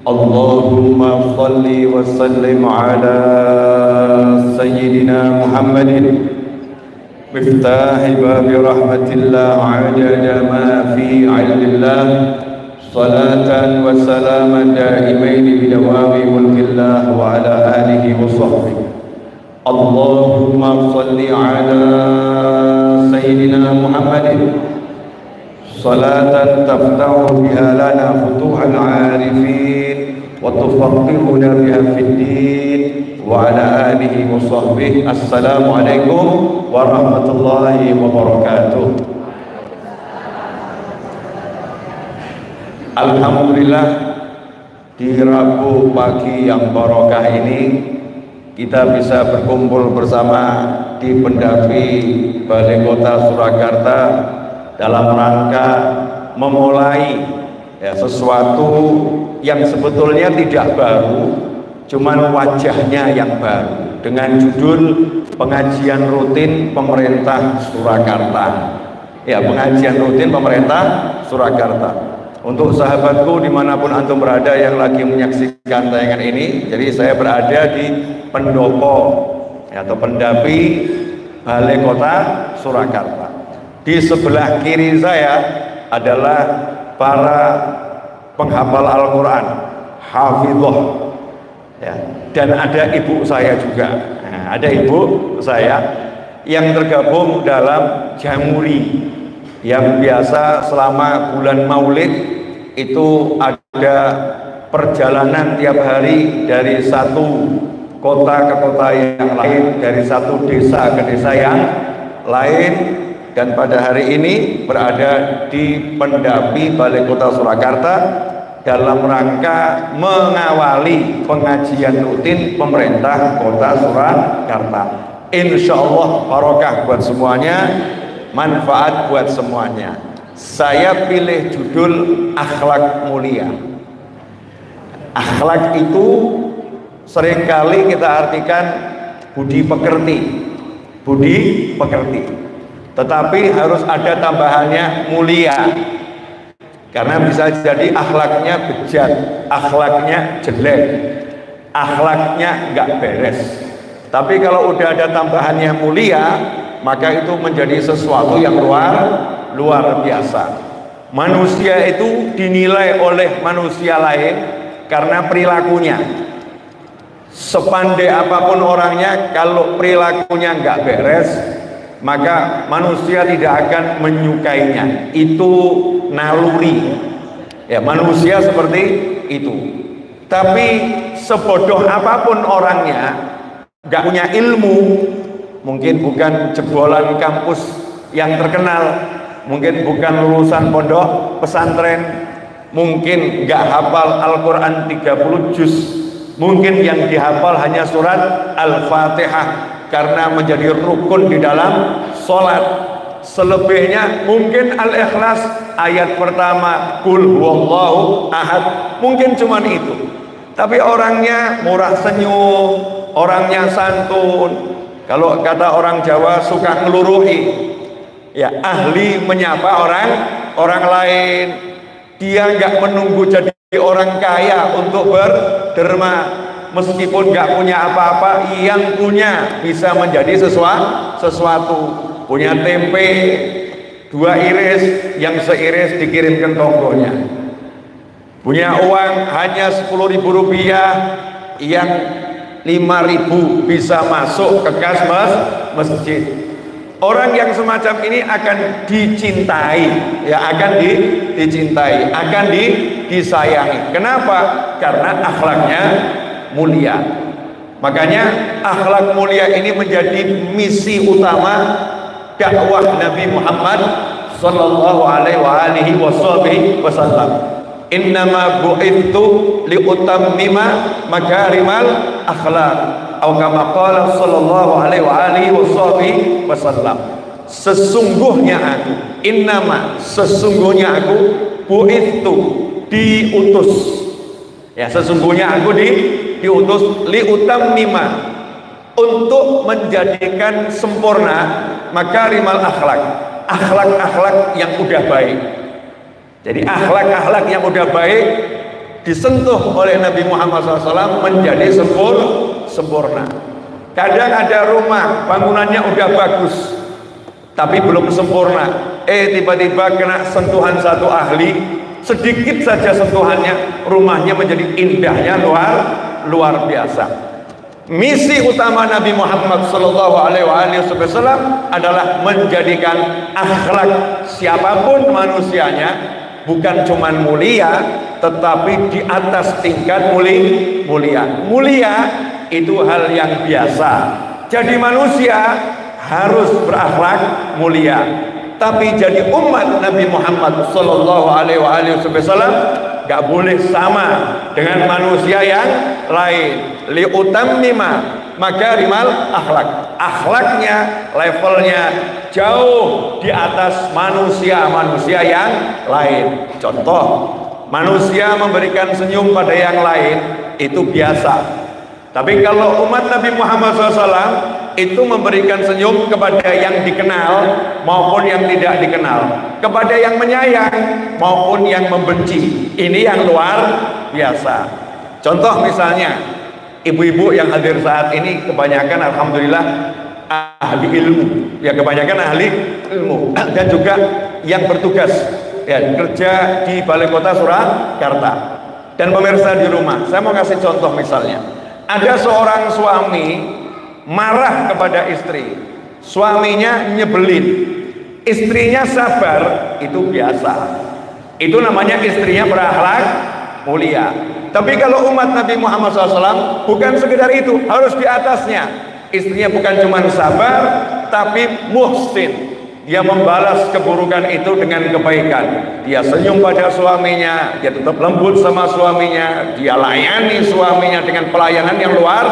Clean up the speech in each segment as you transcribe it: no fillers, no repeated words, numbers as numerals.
Allahumma salli wa sallim ala Sayyidina Muhammadin miftahi babi rahmatillah adada ma fi ilmillah salatan wa salaman daimaini bidawami mulkillah wa ala alihi wa sahbihi. Allahumma salli ala Sayyidina Muhammadin salatan taftahu biha lana futuhal arifin wa tufaqqihuna biha fid din wa ala alihi wa sahbihi. Assalamualaikum warahmatullahi wabarakatuh. Alhamdulillah, di Rabu pagi yang barokah ini kita bisa berkumpul bersama di Pendapi Balai Kota Surakarta dalam rangka memulai sesuatu yang sebetulnya tidak baru, cuman wajahnya yang baru, dengan judul pengajian rutin pemerintah Surakarta. Ya, pengajian rutin pemerintah Surakarta. Untuk sahabatku dimanapun antum berada yang lagi menyaksikan tayangan ini, jadi saya berada di pendopo atau Pendapi Balai Kota Surakarta. Di sebelah kiri saya adalah para penghafal Al-Quran, hafidhah, ya. Dan ada ibu saya juga. Nah, ada ibu saya yang tergabung dalam Jamuri, yang biasa selama bulan Maulid itu ada perjalanan tiap hari dari satu kota ke kota yang lain, dari satu desa ke desa yang lain. Dan pada hari ini berada di Pendapi Balai Kota Surakarta dalam rangka mengawali pengajian rutin pemerintah Kota Surakarta. Insya Allah barokah buat semuanya, manfaat buat semuanya. Saya pilih judul akhlak mulia. Akhlak itu seringkali kita artikan budi pekerti, budi pekerti. Tetapi harus ada tambahannya mulia, karena bisa jadi akhlaknya bejat, akhlaknya jelek, akhlaknya nggak beres. Tapi kalau udah ada tambahannya mulia, maka itu menjadi sesuatu yang luar biasa. Manusia itu dinilai oleh manusia lain karena perilakunya. Sepandai apapun orangnya, kalau perilakunya nggak beres, maka manusia tidak akan menyukainya. Itu naluri, ya, manusia seperti itu. Tapi sebodoh apapun orangnya, gak punya ilmu, mungkin bukan jebolan kampus yang terkenal, mungkin bukan lulusan pondok pesantren, mungkin gak hafal Al-Quran 30 juz, mungkin yang dihafal hanya surat Al-Fatihah karena menjadi rukun di dalam sholat. Selebihnya mungkin Al-Ikhlas ayat pertama, Qul huwallahu ahad, mungkin cuman itu. Tapi orangnya murah senyum, orangnya santun. Kalau kata orang Jawa suka ngeluruhi, ya, ahli menyapa orang lain. Dia nggak menunggu jadi orang kaya untuk berderma. Meskipun nggak punya apa-apa, yang punya bisa menjadi sesuatu. Punya tempe 2 iris, yang seiris dikirimkan tonggonya. Punya uang hanya 10.000 rupiah, yang 5.000 bisa masuk ke kas masjid. Orang yang semacam ini akan dicintai, ya, akan dicintai, akan disayangi. Kenapa? Karena akhlaknya mulia. Makanya akhlak mulia ini menjadi misi utama dakwah Nabi Muhammad sallallahu alaihi wasallam. Innama bu'ithu liutammima makarimal akhlak, atau kama qala sallallahu alaihi wasallam. Sesungguhnya aku, innama, sesungguhnya aku, bu'ithu, diutus. Ya, sesungguhnya aku diutus liutammima, untuk menjadikan sempurna makarimal akhlak, akhlak-akhlak yang udah baik. Jadi akhlak-akhlak yang udah baik disentuh oleh Nabi Muhammad SAW menjadi sempurna. Kadang ada rumah bangunannya udah bagus tapi belum sempurna, tiba-tiba kena sentuhan satu ahli, sedikit saja sentuhannya, rumahnya menjadi indahnya luar biasa. Misi utama Nabi Muhammad SAW adalah menjadikan akhlak siapapun manusianya bukan cuma mulia, tetapi di atas tingkat mulia. Mulia itu hal yang biasa. Jadi manusia harus berakhlak mulia. Tapi jadi umat Nabi Muhammad SAW gak boleh sama dengan manusia yang lain. Liutammima makarimal akhlak. Akhlaknya, levelnya jauh di atas manusia-manusia yang lain. Contoh, manusia memberikan senyum pada yang lain itu biasa. Tapi kalau umat Nabi Muhammad SAW itu memberikan senyum kepada yang dikenal maupun yang tidak dikenal, kepada yang menyayang maupun yang membenci. Ini yang luar biasa. Contoh misalnya, ibu-ibu yang hadir saat ini kebanyakan alhamdulillah ahli ilmu, ya kebanyakan ahli ilmu, dan juga yang bertugas ya kerja di Balai Kota Surakarta. Dan pemirsa di rumah, saya mau kasih contoh misalnya. Ada seorang suami marah kepada istri, suaminya nyebelin, istrinya sabar, itu biasa. Itu namanya istrinya berakhlak mulia. Tapi kalau umat Nabi Muhammad SAW bukan sekedar itu, harus di atasnya. Istrinya bukan cuma sabar, tapi muhsin. Dia membalas keburukan itu dengan kebaikan. Dia senyum pada suaminya, dia tetap lembut sama suaminya, dia layani suaminya dengan pelayanan yang luar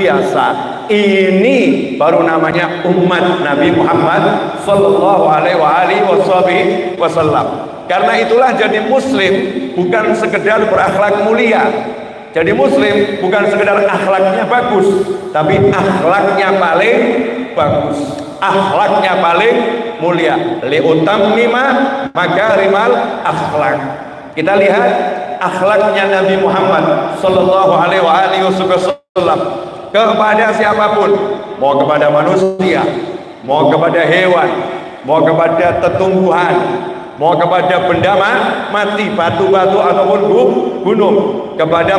biasa. Ini baru namanya umat Nabi Muhammad sallallahu alaihi wasallam. Karena itulah jadi muslim bukan sekedar berakhlak mulia. Jadi muslim bukan sekedar akhlaknya bagus, tapi akhlaknya paling bagus, akhlaknya paling mulia. Liutammima makarimal akhlak. Kita lihat akhlaknya Nabi Muhammad sallallahu alaihi wasallam kepada siapapun, mau kepada manusia, mau kepada hewan, mau kepada tumbuhan, mau kepada benda mati, batu-batu ataupun gunung, kepada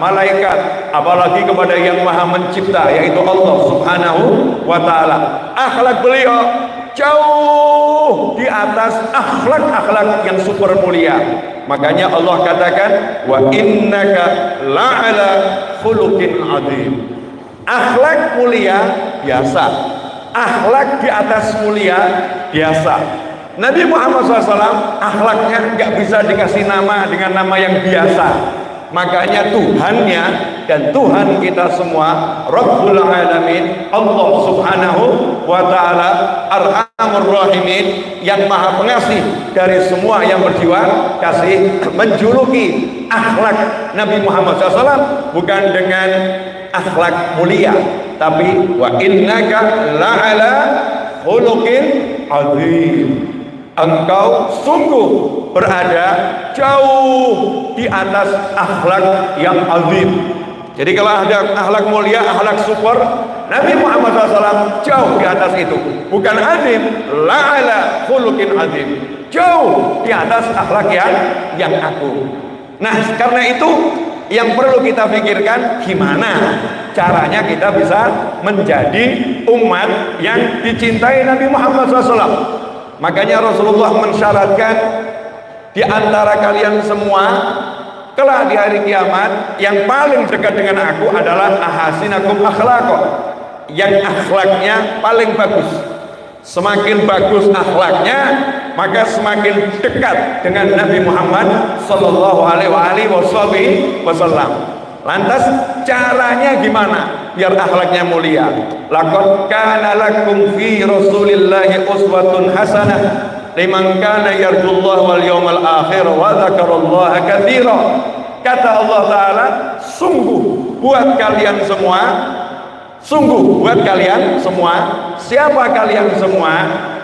malaikat, apalagi kepada yang maha mencipta yaitu Allah subhanahu wa ta'ala. Akhlak beliau jauh di atas akhlak-akhlak yang super mulia. Makanya Allah katakan wa innaka la'ala khuluqin adzim. Akhlak mulia biasa, akhlak di atas mulia biasa. Nabi Muhammad SAW akhlaknya nggak bisa dikasih nama dengan nama yang biasa. Makanya Tuhannya dan Tuhan kita semua Rabbul Alamin, Allah subhanahu wa ta'ala Arhamur Rahimin, yang maha pengasih dari semua yang berjiwa kasih, menjuluki akhlak Nabi Muhammad SAW bukan dengan akhlak mulia, tapi wa innaka la'ala khuluqin azim. Engkau sungguh berada jauh di atas akhlak yang azim. Jadi kalau ada akhlak mulia, akhlak super, Nabi Muhammad SAW jauh di atas itu. Bukan azim, la'ala khuluqin azim, jauh di atas akhlak yang agung. Nah, karena itu yang perlu kita pikirkan, gimana caranya kita bisa menjadi umat yang dicintai Nabi Muhammad SAW. Makanya Rasulullah mensyaratkan di antara kalian semua kelak di hari kiamat yang paling dekat dengan aku adalah ahasinakum akhlaqo, yang akhlaknya paling bagus. Semakin bagus akhlaknya, maka semakin dekat dengan Nabi Muhammad sallallahu alaihi wasallam. Lantas caranya gimana biar akhlaknya mulia? Laqad kana lakum fi Rasulillahi uswatun hasanah liman kana yarjullaha wal yawmal akhir wa dzakarallaha katsira. Kata Allah Ta'ala, sungguh buat kalian semua, sungguh buat kalian semua. Siapa kalian semua?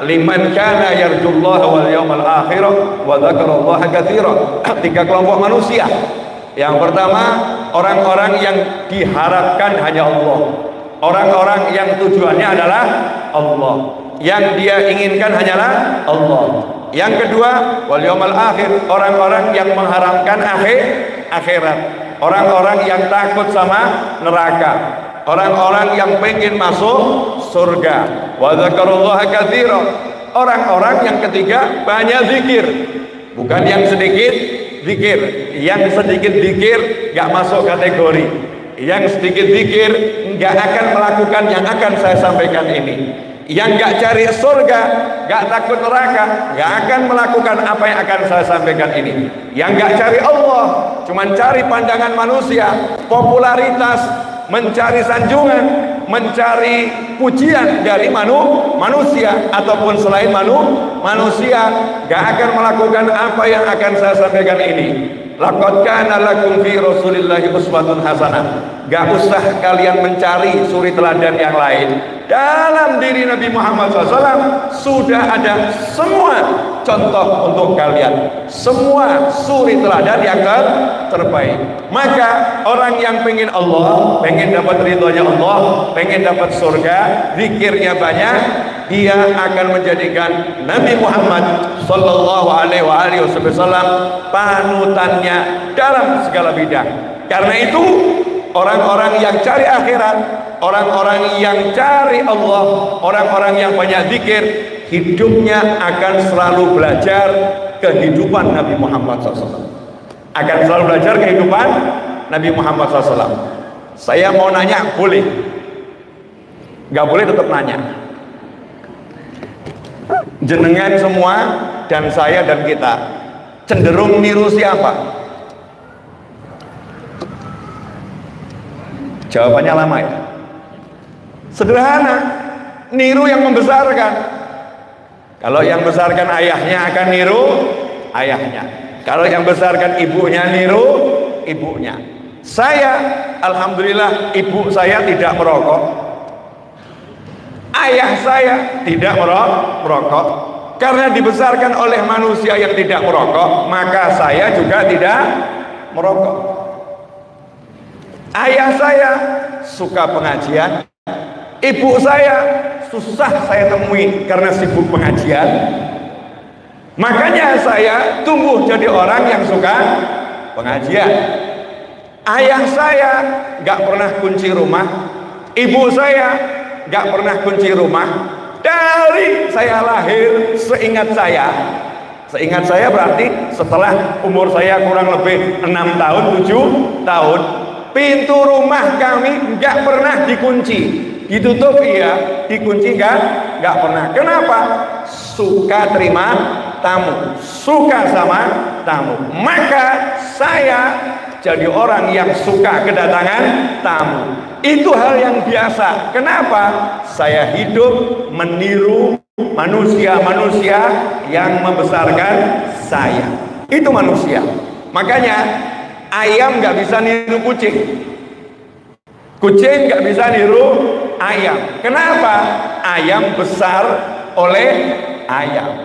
Liman kana yarjullaha wal yawmal akhir wa dzakarallaha katsira. Tiga kelompok manusia. Yang pertama, orang-orang yang diharapkan hanya Allah, orang-orang yang tujuannya adalah Allah, yang dia inginkan hanyalah Allah. Yang kedua, wal yaumil akhir, orang-orang yang mengharapkan akhirat, orang-orang yang takut sama neraka, orang-orang yang pengen masuk surga. Wa dzakarullaha katsira, orang-orang yang ketiga banyak zikir, bukan yang sedikit zikir. Yang sedikit zikir gak masuk kategori, yang sedikit zikir gak akan melakukan yang akan saya sampaikan ini. Yang gak cari surga, gak takut neraka, gak akan melakukan apa yang akan saya sampaikan ini. Yang gak cari Allah, cuman cari pandangan manusia, popularitas, mencari sanjungan, mencari pujian dari manusia ataupun selain manusia, gak akan melakukan apa yang akan saya sampaikan ini. Laqad kana lakum fi Rasulillahi uswatun hasanah. Gak usah kalian mencari suri teladan yang lain. Dalam diri Nabi Muhammad SAW sudah ada semua contoh untuk kalian, semua suri teladan yang terbaik. Maka orang yang pengen Allah, pengen dapat ridhonya Allah, pengen dapat surga, zikirnya banyak, dia akan menjadikan Nabi Muhammad sallallahu alaihi wasallam panutannya dalam segala bidang. Karena itu orang-orang yang cari akhirat, orang-orang yang cari Allah, orang-orang yang banyak zikir, hidupnya akan selalu belajar kehidupan Nabi Muhammad SAW. Akan selalu belajar kehidupan Nabi Muhammad SAW. Saya mau nanya, boleh? Gak boleh tetap nanya. Jenengan semua dan saya dan kita cenderung niru siapa? Jawabannya lama ya. Sederhana, niru yang membesarkan. Kalau yang besarkan ayahnya akan niru ayahnya. Kalau yang besarkan ibunya niru ibunya. Saya, alhamdulillah, ibu saya tidak merokok. Ayah saya tidak merokok. Karena dibesarkan oleh manusia yang tidak merokok, maka saya juga tidak merokok. Ayah saya suka pengajian, ibu saya susah saya temui karena sibuk pengajian. Makanya saya tumbuh jadi orang yang suka pengajian. Ayah saya gak pernah kunci rumah, ibu saya gak pernah kunci rumah. Dari saya lahir, seingat saya berarti setelah umur saya kurang lebih 6 tahun, 7 tahun, pintu rumah kami gak pernah dikunci. Ditutup iya, dikunci gak pernah. Kenapa? Suka terima tamu, suka sama tamu. Maka saya jadi orang yang suka kedatangan tamu. Itu hal yang biasa. Kenapa? Saya hidup meniru manusia-manusia yang membesarkan saya. Itu manusia. Makanya ayam gak bisa niru kucing, kucing gak bisa niru ayam. Kenapa? Ayam besar oleh ayam,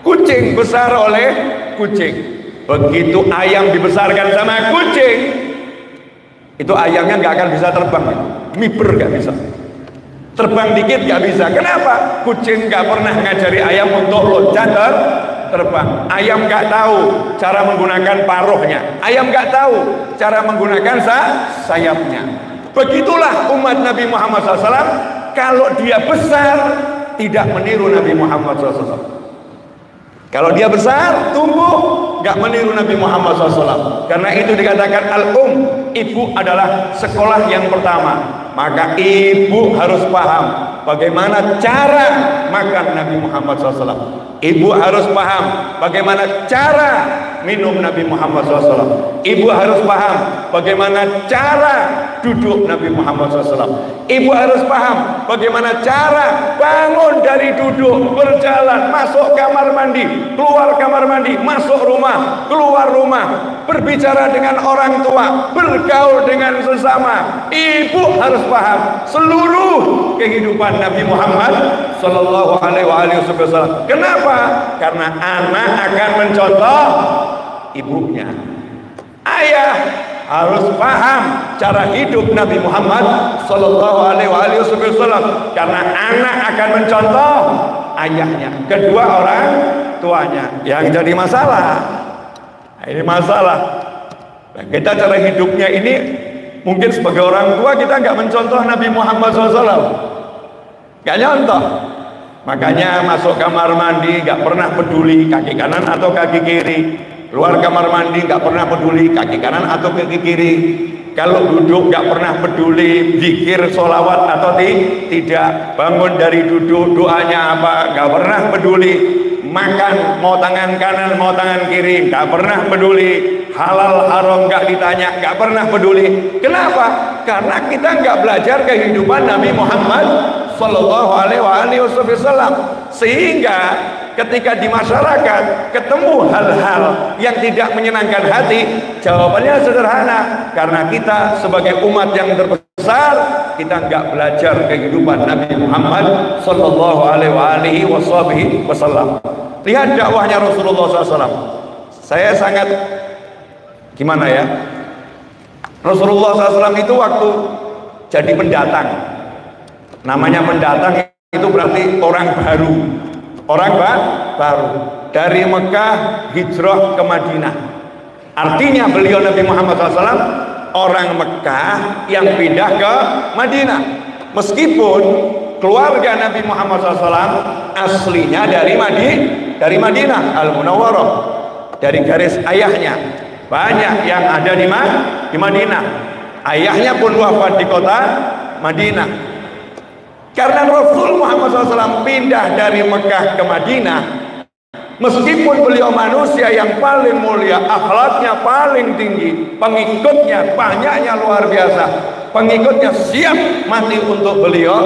kucing besar oleh kucing. Begitu ayam dibesarkan sama kucing, itu ayamnya gak akan bisa terbang, miber gak bisa, terbang dikit gak bisa. Kenapa? Kucing gak pernah ngajari ayam untuk loncat terbang. Ayam gak tahu cara menggunakan paruhnya, ayam gak tahu cara menggunakan sayapnya. Begitulah umat Nabi Muhammad SAW. Kalau dia besar, tidak meniru Nabi Muhammad SAW. Kalau dia besar, tumbuh, gak meniru Nabi Muhammad SAW. Karena itu dikatakan ibu adalah sekolah yang pertama. Maka ibu harus paham bagaimana cara makan Nabi Muhammad SAW. Ibu harus paham bagaimana cara minum Nabi Muhammad SAW. Ibu harus paham bagaimana cara duduk Nabi Muhammad SAW. Ibu harus paham bagaimana cara bangun dari duduk, berjalan, masuk kamar mandi, keluar kamar mandi, masuk rumah, keluar rumah, berbicara dengan orang tua, bergaul dengan sesama. Ibu harus paham seluruh kehidupan Nabi Muhammad Sallallahu Alaihi Wasallam. Kenapa? Karena anak akan mencontoh ibunya. Ayah harus paham cara hidup Nabi Muhammad Sallallahu Alaihi Wasallam, karena anak akan mencontoh ayahnya, kedua orang tuanya. Yang jadi masalah, ini masalah. Nah, kita cara hidupnya ini mungkin sebagai orang tua kita nggak mencontoh Nabi Muhammad SAW, nggak nyontoh. Makanya masuk kamar mandi nggak pernah peduli kaki kanan atau kaki kiri, keluar kamar mandi nggak pernah peduli kaki kanan atau kaki kiri. Kalau duduk nggak pernah peduli zikir, sholawat atau tidak. Bangun dari duduk doanya apa nggak pernah peduli. Makan mau tangan kanan mau tangan kiri nggak pernah peduli. Halal haram nggak ditanya, nggak pernah peduli. Kenapa? Karena kita nggak belajar kehidupan Nabi Muhammad Sallallahu Alaihi Wasallam, sehingga ketika di masyarakat ketemu hal-hal yang tidak menyenangkan hati, jawabannya sederhana, karena kita sebagai umat yang terbesar kita nggak belajar kehidupan Nabi Muhammad Sallallahu Alaihi Wasallam. Lihat dakwahnya Rasulullah SAW. Saya sangat gimana ya, Rasulullah SAW itu waktu jadi pendatang, namanya pendatang itu berarti orang baru, orang baru dari Mekah hijrah ke Madinah. Artinya beliau Nabi Muhammad SAW orang Mekah yang pindah ke Madinah, meskipun keluarga Nabi Muhammad SAW aslinya dari Madinah Al-Munawwarah, dari garis ayahnya. Banyak yang ada di Madinah. Ayahnya pun wafat di kota Madinah. Karena Rasul Muhammad SAW pindah dari Mekah ke Madinah, meskipun beliau manusia yang paling mulia, akhlaknya paling tinggi, pengikutnya banyaknya luar biasa, pengikutnya siap mati untuk beliau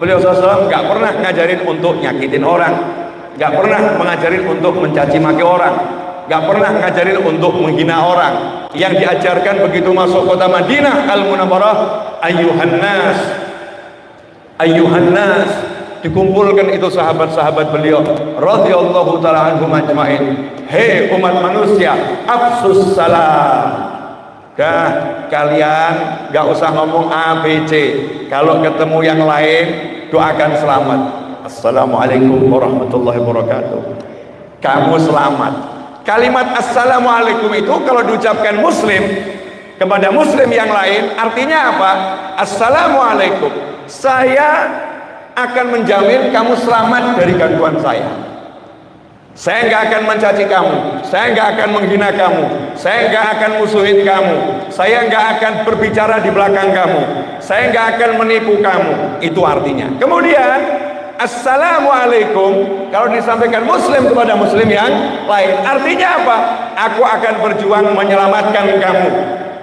SAW nggak pernah ngajarin untuk nyakitin orang, nggak pernah mengajarin untuk mencaci maki orang, nggak pernah ngajarin untuk menghina orang. Yang diajarkan begitu masuk kota Madinah Al-Munawwarah, ayyuhan nas, dikumpulkan itu sahabat-sahabat beliau radhiyallahu taala anhum ajmain. Hei umat manusia, afsus salam. Dah, kalian nggak usah ngomong ABC. Kalau ketemu yang lain doakan selamat. Assalamualaikum warahmatullahi wabarakatuh. Kamu selamat. Kalimat assalamualaikum itu kalau diucapkan muslim kepada muslim yang lain artinya apa? Assalamualaikum, saya akan menjamin kamu selamat dari gangguan saya. Saya nggak akan mencaci kamu, saya nggak akan menghina kamu, saya nggak akan musuhin kamu, saya nggak akan berbicara di belakang kamu, saya nggak akan menipu kamu. Itu artinya. Kemudian assalamualaikum kalau disampaikan muslim kepada muslim yang lain artinya apa? Aku akan berjuang menyelamatkan kamu.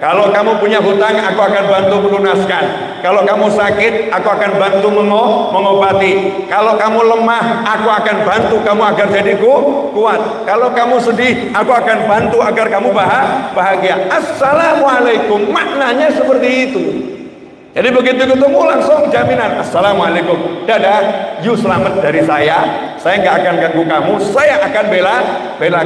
Kalau kamu punya hutang, aku akan bantu melunaskan. Kalau kamu sakit, aku akan bantu mengobati. Kalau kamu lemah, aku akan bantu kamu agar jadi kuat. Kalau kamu sedih, aku akan bantu agar kamu bahagia. Assalamualaikum, maknanya seperti itu. Jadi begitu ketemu langsung jaminan, assalamualaikum, dadah, you selamat dari saya nggak akan ganggu kamu, saya akan bela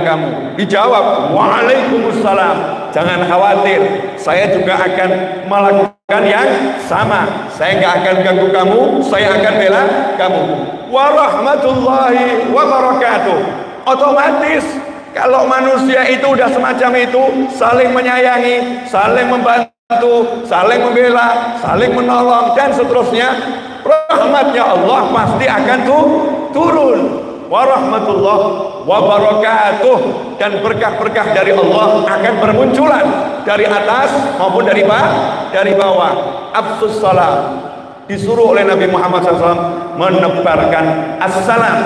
kamu. Dijawab, waalaikumsalam, jangan khawatir, saya juga akan melakukan yang sama, saya nggak akan ganggu kamu, saya akan bela kamu. Warahmatullahi wabarakatuh. Otomatis kalau manusia itu udah semacam itu, saling menyayangi, saling membantu, saling membela, saling menolong dan seterusnya, rahmatnya Allah pasti akan turun. Warahmatullahi wabarakatuh, dan berkah-berkah dari Allah akan bermunculan dari atas maupun dari bawah. Afsus salam, disuruh oleh Nabi Muhammad SAW menebarkan assalam,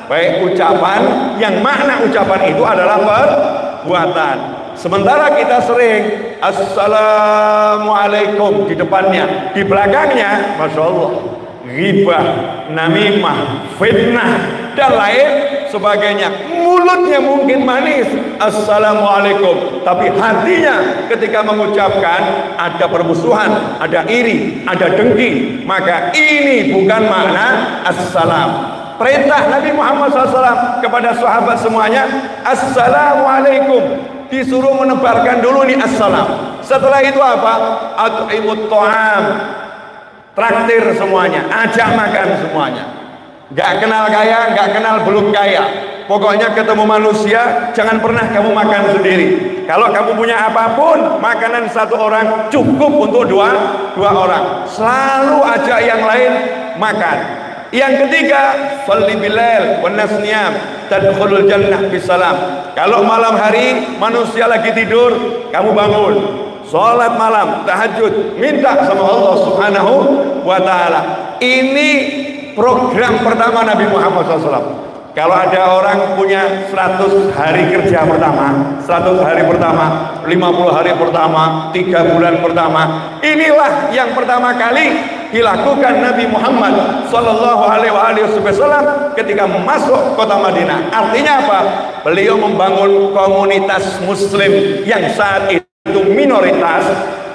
baik ucapan yang makna ucapan itu adalah perbuatan. Sementara kita sering assalamualaikum di depannya, di belakangnya masya Allah ghibah, namimah, fitnah dan lain sebagainya. Mulutnya mungkin manis assalamualaikum, tapi hatinya ketika mengucapkan ada permusuhan, ada iri, ada dengki. Maka ini bukan makna assalam. Perintah Nabi Muhammad SAW kepada sahabat semuanya, assalamualaikum. disuruh menebarkan dulu nih assalam. Setelah itu apa? At'imut ta'am, traktir semuanya, ajak makan semuanya. Gak kenal kaya, gak kenal belum kaya, pokoknya ketemu manusia jangan pernah kamu makan sendiri. Kalau kamu punya apapun, makanan satu orang cukup untuk dua orang. Selalu ajak yang lain makan. Yang ketiga, sholli bilail wan nas niyam tadkhulul jannah bisalam. Kalau malam hari manusia lagi tidur, kamu bangun, sholat malam, tahajud, minta sama Allah Subhanahu wa ta'ala. Ini program pertama Nabi Muhammad SAW. Kalau ada orang punya 100 hari kerja pertama, 100 hari pertama, 50 hari pertama, 3 bulan pertama, inilah yang pertama kali dilakukan Nabi Muhammad Sallallahu Alaihi Wasallam ketika masuk kota Madinah. Artinya apa? Beliau membangun komunitas Muslim yang saat itu minoritas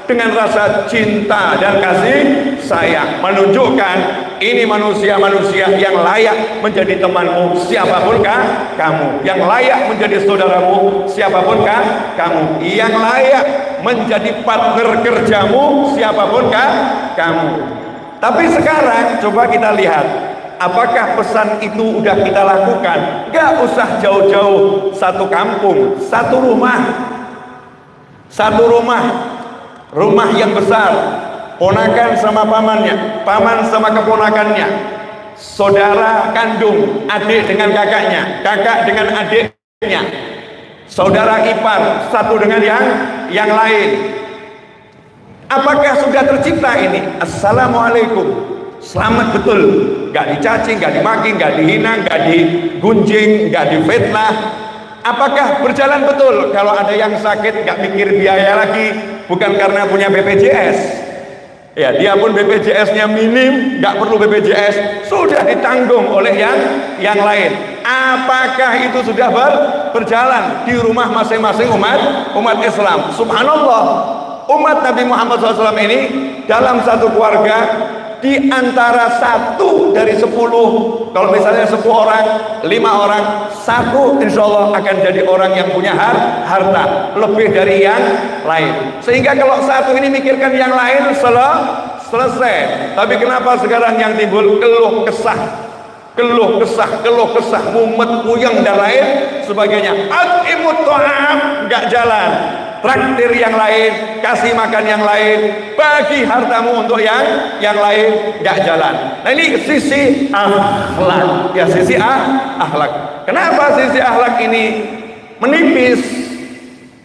dengan rasa cinta dan kasih sayang, menunjukkan ini manusia-manusia yang layak menjadi temanmu siapapunkah kamu, yang layak menjadi saudaramu siapapunkah kamu, yang layak menjadi partner kerjamu siapapunkah kamu. Tapi sekarang coba kita lihat, apakah pesan itu udah kita lakukan? Gak usah jauh-jauh, satu kampung, satu rumah yang besar, ponakan sama pamannya, paman sama keponakannya, saudara kandung, adik dengan kakaknya, kakak dengan adiknya, saudara ipar satu dengan yang lain. Apakah sudah tercipta ini? Assalamualaikum, selamat betul, gak dicaci, gak dimaki, gak dihina, gak digunjing, gak difitnah. Apakah berjalan betul? Kalau ada yang sakit gak mikir biaya lagi, bukan karena punya BPJS, ya dia pun BPJS-nya minim, gak perlu BPJS, sudah ditanggung oleh yang lain. Apakah itu sudah berjalan di rumah masing-masing umat Islam? Subhanallah, umat Nabi Muhammad SAW ini dalam satu keluarga, di antara 1 dari 10, kalau misalnya 10 orang, 5 orang, 1 insya Allah akan jadi orang yang punya harta lebih dari yang lain. Sehingga kalau 1 ini mikirkan yang lain, selesai. Tapi kenapa sekarang yang timbul keluh kesah, mumet, puyeng dan lain sebagainya. At'imut ta'am, gak jalan. Traktir yang lain, kasih makan yang lain, bagi hartamu untuk yang lain, gak jalan. Nah ini sisi akhlak, ya sisi akhlak. Kenapa sisi akhlak ini menipis?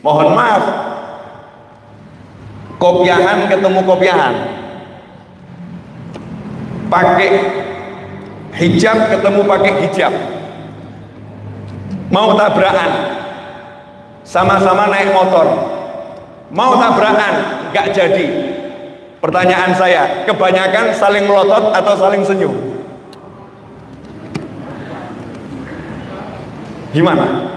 Mohon maaf, kopyahan ketemu kopyahan, pakai hijab ketemu pakai hijab, mau tabrakan, sama-sama naik motor, mau tabrakan, gak jadi. Pertanyaan saya, kebanyakan saling melotot atau saling senyum? Gimana?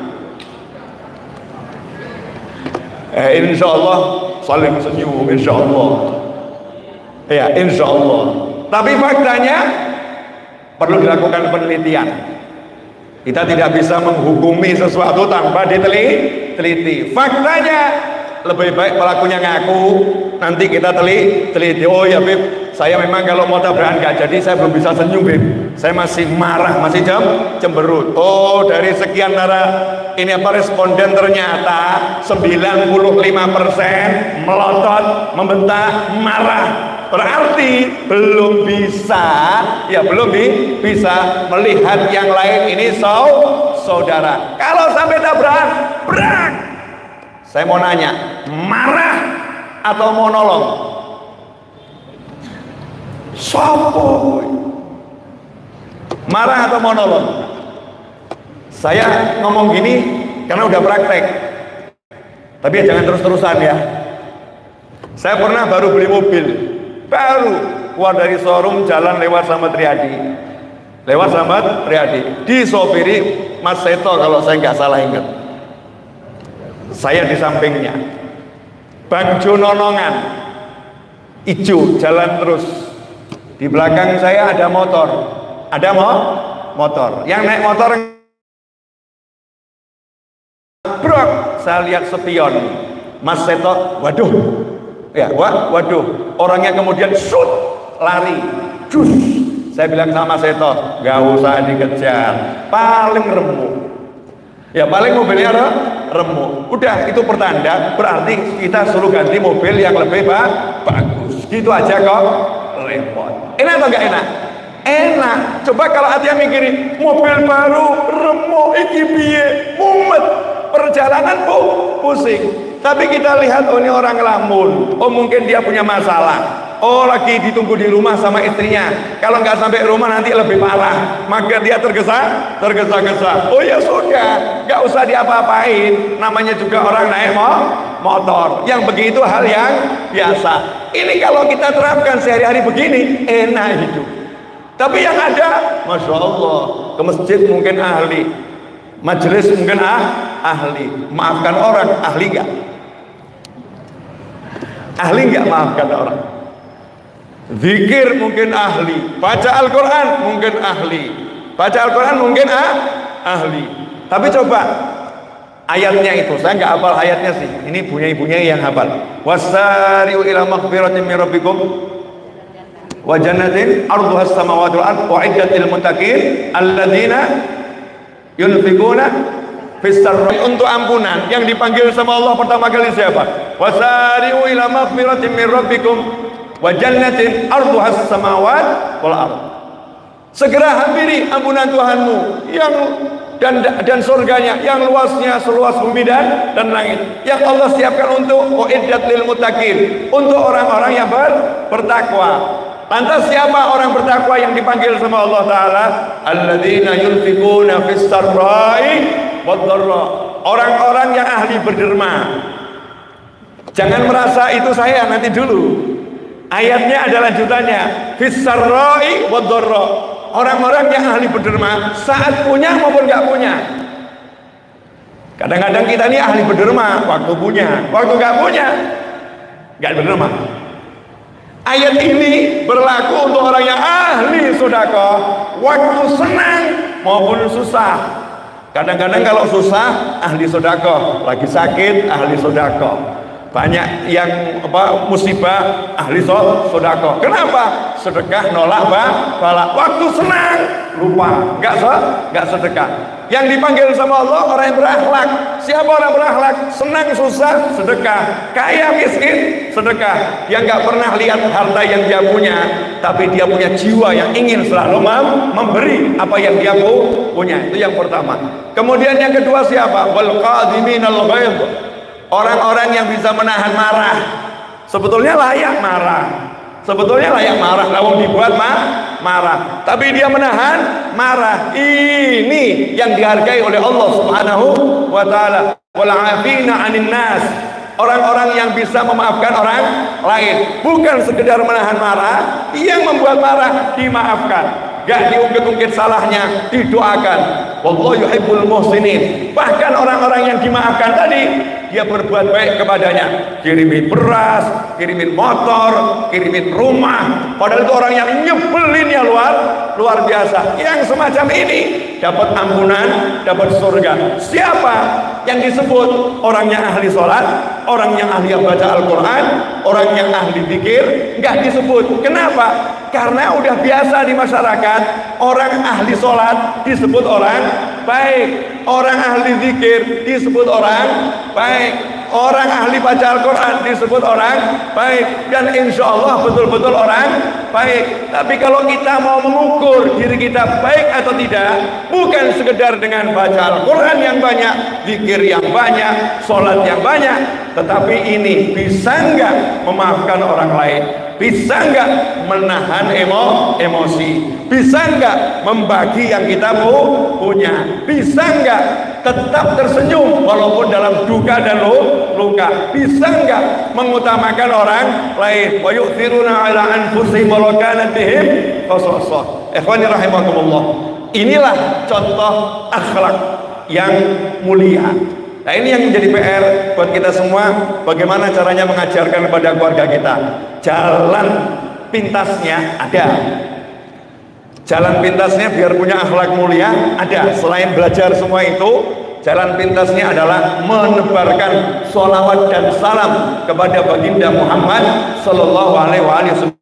Insya Allah saling senyum, insya Allah. Ya, insya Allah. Tapi faktanya perlu dilakukan penelitian. Kita tidak bisa menghukumi sesuatu tanpa diteliti. Faktanya lebih baik pelakunya ngaku, nanti kita teliti. Oh ya Beb, saya memang kalau mau tabrakan gak jadi, saya belum bisa senyum Beb, saya masih marah, masih cemberut. Oh, dari sekian ini responden ternyata 95% melotot, membentak, marah. Berarti belum bisa melihat yang lain ini saudara. Kalau sampai tabrakan, brak. Saya mau nanya, marah atau mau nolong? Sopo? Marah atau mau nolong? Saya ngomong gini karena udah praktek. Tapi ya jangan terus-terusan ya. Saya pernah baru beli mobil, baru keluar dari showroom, jalan lewat Slamet Riyadi, disopiri Mas Seto kalau saya nggak salah ingat. Saya di sampingnya, Bang Jo nonongan, ijo jalan terus. Di belakang saya ada motor, motor. Yang naik motor, bro, saya lihat spion Mas Seto, waduh ya, waduh, orangnya kemudian shoot, lari, jus. Saya bilang sama Seto, gak usah dikejar, paling remuk. Ya paling mobilnya remuk. Udah, itu pertanda, berarti kita suruh ganti mobil yang lebih bagus. Gitu aja kok repot. Enak atau gak enak? Enak. Coba kalau hatinya mikirin mobil baru remuk, iki piye, mumet, perjalanan pusing. Tapi kita lihat, oh ini orang lamun, oh mungkin dia punya masalah, oh lagi ditunggu di rumah sama istrinya, kalau nggak sampai rumah nanti lebih parah, maka dia tergesa-gesa. Oh ya sudah, nggak usah diapa-apain, namanya juga orang naik motor, yang begitu hal yang biasa. Ini kalau kita terapkan sehari-hari begini, enak hidup. Tapi yang ada, Masya Allah, ke masjid mungkin ahli, majelis mungkin ahli, maafkan orang, ahli nggak? Ahli nggak maafkan orang? Zikir mungkin ahli, baca Al-Quran mungkin ahli, baca Al-Quran mungkin ahli. Tapi coba ayatnya itu, saya nggak hafal ayatnya sih, ini punya-punya yang hafal. Wasari'u ila maghfiratin min rabbikum wa jannatin arduhas samawati wal ardh u'iddatil muttaqin alladzina yunfiquna fisarri. Untuk ampunan yang dipanggil sama Allah pertama kali siapa? Wasari'u ila maghfiratin min rabbikum wa jannatin arduhas samawat wal ardh. Segera hampiri ampunan Tuhanmu yang dan surganya yang luasnya seluas bumi dan langit, yang Allah siapkan untuk uiddat lil muttaqin, untuk orang-orang yang bertakwa. Lantas siapa orang bertakwa yang dipanggil sama Allah Ta'ala? Alladzina yunfiquna fis sarra'i wad dharra. Orang-orang yang ahli berderma. Jangan merasa itu saya, nanti dulu. Ayatnya ada lanjutannya. Fis sarra'i wad dharra. Orang-orang yang ahli berderma saat punya maupun nggak punya. Kadang-kadang kita ini ahli berderma waktu punya, waktu nggak punya nggak berderma. Ayat ini berlaku untuk orang yang ahli sedekah waktu senang maupun susah. Kadang-kadang kalau susah ahli sedekah, lagi sakit ahli sedekah. Banyak yang musibah ahli sedekah. Kenapa? Sedekah nolak bala. Waktu senang lupa, enggak sedekah. Yang dipanggil sama Allah orang yang berakhlak. Siapa orang berakhlak? Senang susah sedekah, kaya miskin sedekah. Dia enggak pernah lihat harta yang dia punya, tapi dia punya jiwa yang ingin selalu memberi apa yang dia punya. Itu yang pertama. Kemudian yang kedua siapa? Wal qadhiminal ghaidh. Orang-orang yang bisa menahan marah. Sebetulnya layak marah. Sebetulnya layak marah, lalu dibuat marah. Tapi dia menahan marah. Ini yang dihargai oleh Allah Subhanahu wa taala. Wal 'afina 'anil nas. Orang-orang yang bisa memaafkan orang lain, bukan sekedar menahan marah, yang membuat marah dimaafkan. Gak diungkit-ungkit salahnya, didoakan. Wallahu yuhibbul muhsinin. Bahkan orang-orang yang dimaafkan tadi, dia berbuat baik kepadanya, kirimin beras, kirimin motor, kirimin rumah. Padahal itu orang yang nyebelinnya luar biasa. Yang semacam ini dapat ampunan, dapat surga. Siapa yang disebut? Orang yang ahli sholat, orang yang ahli baca Al-Quran, orang yang ahli zikir. Nggak disebut. Kenapa? Karena udah biasa di masyarakat, orang ahli sholat disebut orang baik, orang ahli zikir disebut orang baik, orang ahli baca Al-Quran disebut orang baik, dan insya Allah betul-betul orang baik. Tapi kalau kita mau mengukur diri kita baik atau tidak, bukan sekedar dengan baca Al-Quran yang banyak, zikir yang banyak, sholat yang banyak, tetapi ini bisa nggak memaafkan orang lain, bisa nggak menahan emosi, bisa nggak membagi yang kita punya, bisa nggak tetap tersenyum walaupun dalam duka dan luka, bisa nggak mengutamakan orang lain. Wa yu'thiruna 'ala anfusihim walau kana bihim khasassah. Ikhwani rahimakumullah. Inilah contoh akhlak yang mulia. Nah, ini yang menjadi PR buat kita semua, bagaimana caranya mengajarkan kepada keluarga kita. Jalan pintasnya ada. Jalan pintasnya biar punya akhlak mulia ada. Selain belajar semua itu, Jalan pintasnya adalah menebarkan sholawat dan salam kepada baginda Muhammad Sallallahu Alaihi Wasallam.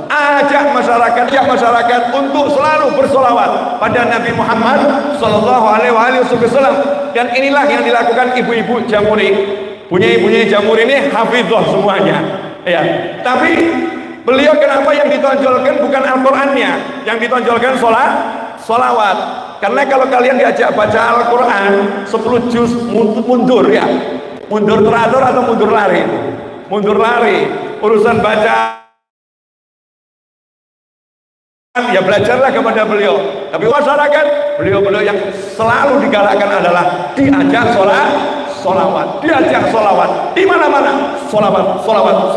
Ajak masyarakat untuk selalu bersolawat pada Nabi Muhammad Sallallahu Alaihi Wasallam. Dan inilah yang dilakukan ibu-ibu Jamuri. Punya Jamuri ini hafizah semuanya. Ya, tapi beliau kenapa yang ditonjolkan bukan Al-Qur'annya, yang ditonjolkan solawat. Karena kalau kalian diajak baca Al-Quran 10 juz mundur ya, mundur teratur atau mundur lari? Mundur lari. Urusan baca ya belajarlah kepada beliau. Tapi masyarakat, beliau yang selalu digalakkan adalah diajak solawat, diajak solawat di mana-mana. Solawat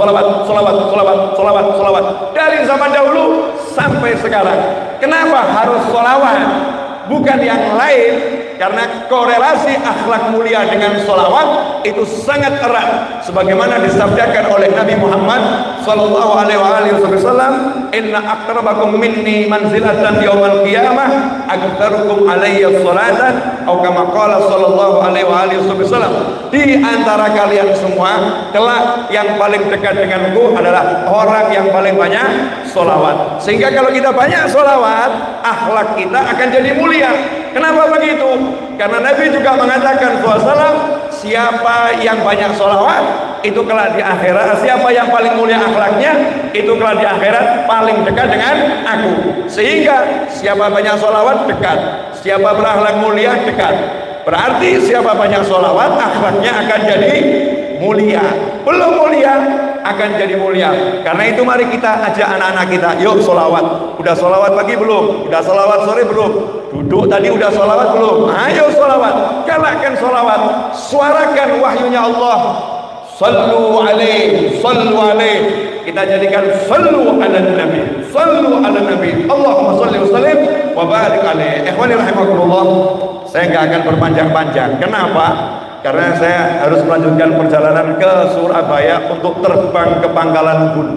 dari zaman dahulu sampai sekarang. Kenapa harus solawat? Bukan yang lain, karena korelasi akhlak mulia dengan solawat itu sangat erat, sebagaimana disabdakan oleh Nabi Muhammad Sallallahu Alaihi Wasallam, Inna akrabakum minni manzilatan yaumal qiyamah aktsarukum alayya sholatan, atau kama qala Sallallahu Alaihi Wasallam. Di antara kalian semua kelak yang paling dekat denganku adalah orang yang paling banyak solawat. Sehingga kalau kita banyak solawat, akhlak kita akan jadi mulia. Kenapa begitu? Karena Nabi juga mengatakan SAW, siapa yang banyak solawat itu kelak di akhirat, siapa yang paling mulia akhlaknya itu kelak di akhirat paling dekat dengan aku. Sehingga siapa banyak solawat dekat, siapa berakhlak mulia dekat. Berarti siapa banyak solawat akhlaknya akan jadi mulia. Belum mulia akan jadi mulia. Karena itu mari kita ajak anak-anak kita, yuk solawat. Udah solawat pagi belum? Udah solawat sore belum? Duduk tadi udah solawat belum? Ayo solawat, galakkan solawat, suarakan wahyunya Allah. Sallu alaihi, sallu alaihi. Kita jadikan sallu ala nabi, sallu ala nabi. Allahumma salli wa sallim wa barik alaihi. Ikhwani rahimakumullah, saya nggak akan berpanjang-panjang. Kenapa? Karena saya harus melanjutkan perjalanan ke Surabaya untuk terbang ke Pangkalan Bun.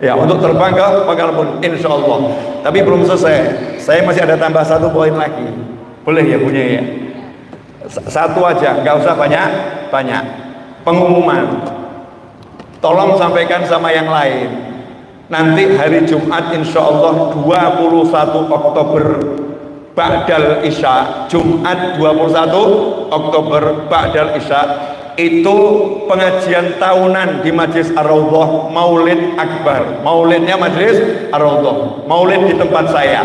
Ya, untuk terbang ke Pangkalan Bun, insya Allah. Tapi belum selesai. Saya masih ada tambah 1 poin lagi. Boleh ya punya ya? 1 aja, nggak usah banyak. Pengumuman. Tolong sampaikan sama yang lain. Nanti hari Jumat insya Allah 21 Oktober Ba'dal Isya, Jumat 21 Oktober Ba'dal Isya, itu pengajian tahunan di Majlis Ar-Raudhah, Maulid Akbar. Maulidnya Majlis Ar-Raudhah, Maulid di tempat saya,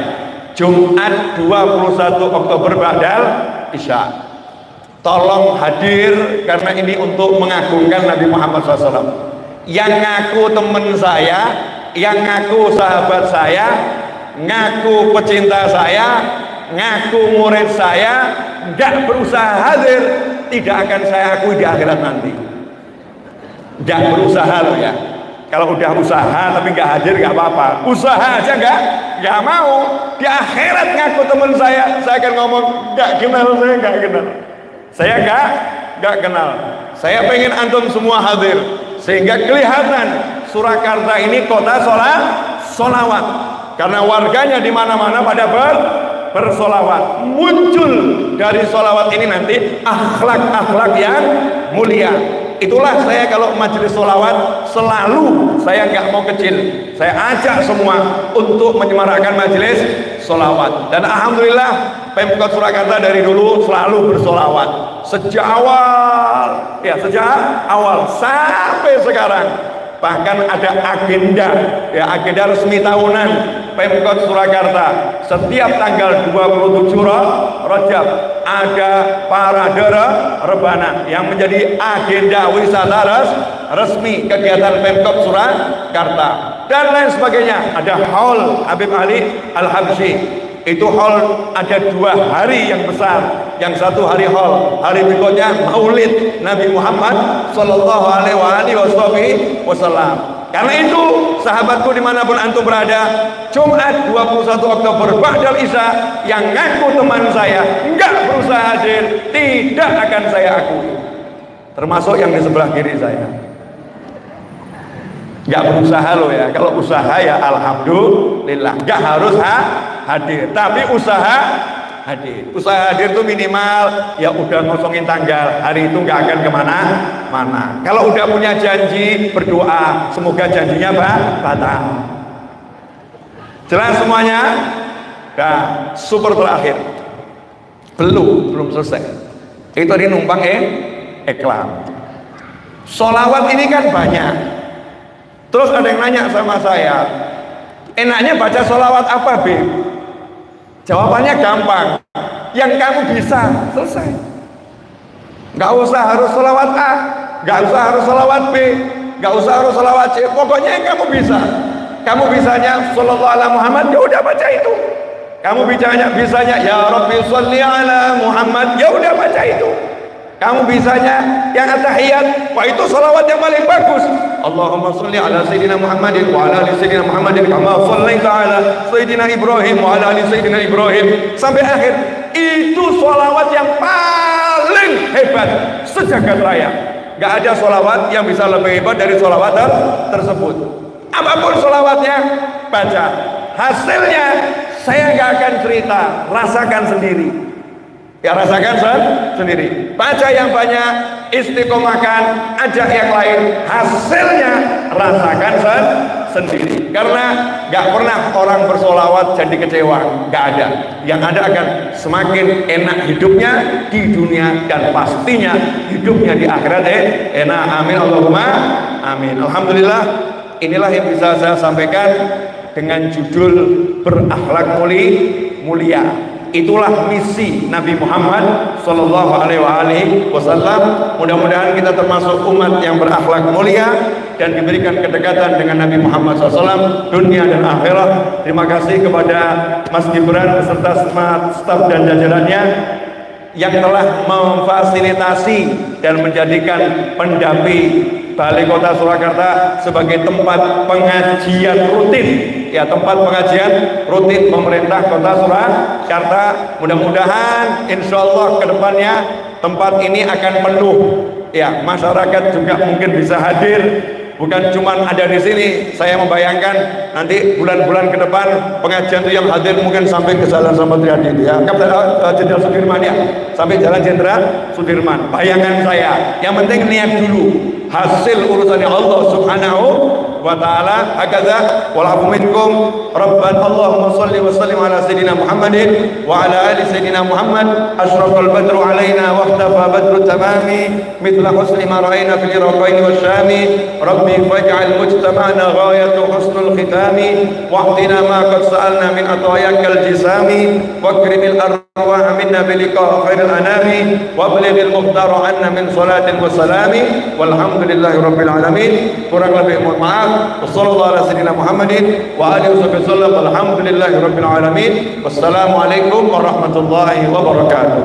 Jumat 21 Oktober Ba'dal Isya. Tolong hadir, karena ini untuk mengagungkan Nabi Muhammad SAW. Yang ngaku teman saya, yang ngaku sahabat saya, ngaku pecinta saya, ngaku murid saya, nggak berusaha hadir, tidak akan saya akui di akhirat nanti. Nggak berusaha loh ya. Kalau udah usaha tapi nggak hadir nggak apa-apa. Usaha aja nggak mau. Di akhirat ngaku teman saya akan ngomong nggak kenal, saya nggak kenal. Saya nggak kenal. Saya pengen antum semua hadir sehingga kelihatan Surakarta ini kota solawat. Karena warganya di mana-mana pada bersolawat. Muncul dari solawat ini nanti akhlak-akhlak yang mulia. Itulah saya kalau majelis solawat selalu saya nggak mau kecil. Saya ajak semua untuk menyemarakkan majelis solawat. Dan alhamdulillah Pemkot Surakarta dari dulu selalu bersolawat sejak awal sampai sekarang. Bahkan ada agenda resmi tahunan Pemkot Surakarta. Setiap tanggal 27 Rajab ada parade rebana yang menjadi agenda wisata resmi kegiatan Pemkot Surakarta dan lain sebagainya. Ada haul Habib Ali Al-Habsyi. Itu haul ada 2 hari yang besar. Yang 1 hari haul, hari berikutnya Maulid Nabi Muhammad Sallallahu Alaihi Wasallam. Karena itu sahabatku dimanapun antum berada, Jumat 21 Oktober Ba'dal Isya, yang ngaku teman saya enggak berusaha hadir, tidak akan saya akui. Termasuk yang di sebelah kiri saya. nggak berusaha loh ya. Kalau usaha ya alhamdulillah, nggak harus hadir, tapi usaha hadir. Usaha hadir itu minimal ya udah ngosongin tanggal, hari itu nggak akan kemana-mana. Kalau udah punya janji, berdoa semoga janjinya batal. Jelas semuanya? Nah, super terakhir belum selesai. Itu tadi numpang iklan. Sholawat ini kan banyak. Terus ada yang nanya sama saya, enaknya baca sholawat apa, B? Jawabannya gampang, yang kamu bisa, selesai. Nggak usah harus sholawat A, nggak usah harus sholawat B, nggak usah harus sholawat C, pokoknya yang kamu bisa. Kamu bisanya Sallallahu Alaihi Muhammad, ya udah baca itu. Kamu bisanya ya Rabbi sholli ala Muhammad, ya udah baca itu. Kamu bisanya yang at-tahiyat, wah itu sholawat yang paling bagus. Allahumma sholli ala Sayyidina Muhammadin wa ala ali Sayyidina Muhammadin kama shallaita ala Sayyidina Ibrahim wa ala ali Sayyidina Ibrahim sampai akhir. Itu sholawat yang paling hebat sejagat raya. Gak ada sholawat yang bisa lebih hebat dari sholawat tersebut. Apapun sholawatnya, baca. Hasilnya saya gak akan cerita, rasakan sendiri. Ya rasakan sendiri. Baca yang banyak, istiqomahkan, ajak yang lain. Hasilnya rasakan sendiri. Karena gak pernah orang bersolawat jadi kecewa, gak ada. Yang ada akan semakin enak hidupnya di dunia dan pastinya hidupnya di akhirat enak. Amin Allahumma amin. Alhamdulillah. Inilah yang bisa saya sampaikan dengan judul berakhlak mulia. Itulah misi Nabi Muhammad Sallallahu Alaihi Wasallam. Mudah-mudahan kita termasuk umat yang berakhlak mulia dan diberikan kedekatan dengan Nabi Muhammad SAW dunia dan akhirat. Terima kasih kepada Mas Gibran beserta staf dan jajarannya yang telah memfasilitasi dan menjadikan Pendapi Balai Kota Surakarta sebagai tempat pengajian rutin, ya tempat pengajian rutin pemerintah Kota Surakarta. Mudah-mudahan insya Allah kedepannya tempat ini akan penuh, ya masyarakat juga mungkin bisa hadir. Bukan cuma ada di sini. Saya membayangkan nanti bulan-bulan ke depan pengajian itu yang hadir mungkin sampai ke Jalan Samudri Adi ya, Jenderal Sudirman ya, sampai Jalan Jenderal Sudirman. Bayangan saya, yang penting niat dulu. Hasil urusannya Allah Subhanahu wa ta'ala. Hakadha wal minkum Rabban Allahumma salli wa sallim ala Sayyidina Muhammadin wa ala ali Sayyidina Muhammad. Ashrafal badru alaina wa ihtafa badru tamami mithla husni ma ra'ayna fil iraqaini wa syami. Rabbi faj'al mujtama'na ghayatu husnul khitami wahdina ma qad sa'alna min atayakal jisami wa akrimil arwah minna bilika khairil anami wa blighil muhtara anna min salatin wa salami walhamdulillahi rabbil alamin. Kurang lebih mohon maaf. Wassallallahu ala sayyidina Muhammadin wa alihi wasallam. Alhamdulillahi rabbil alamin. Wassalamualaikum warahmatullahi wabarakatuh.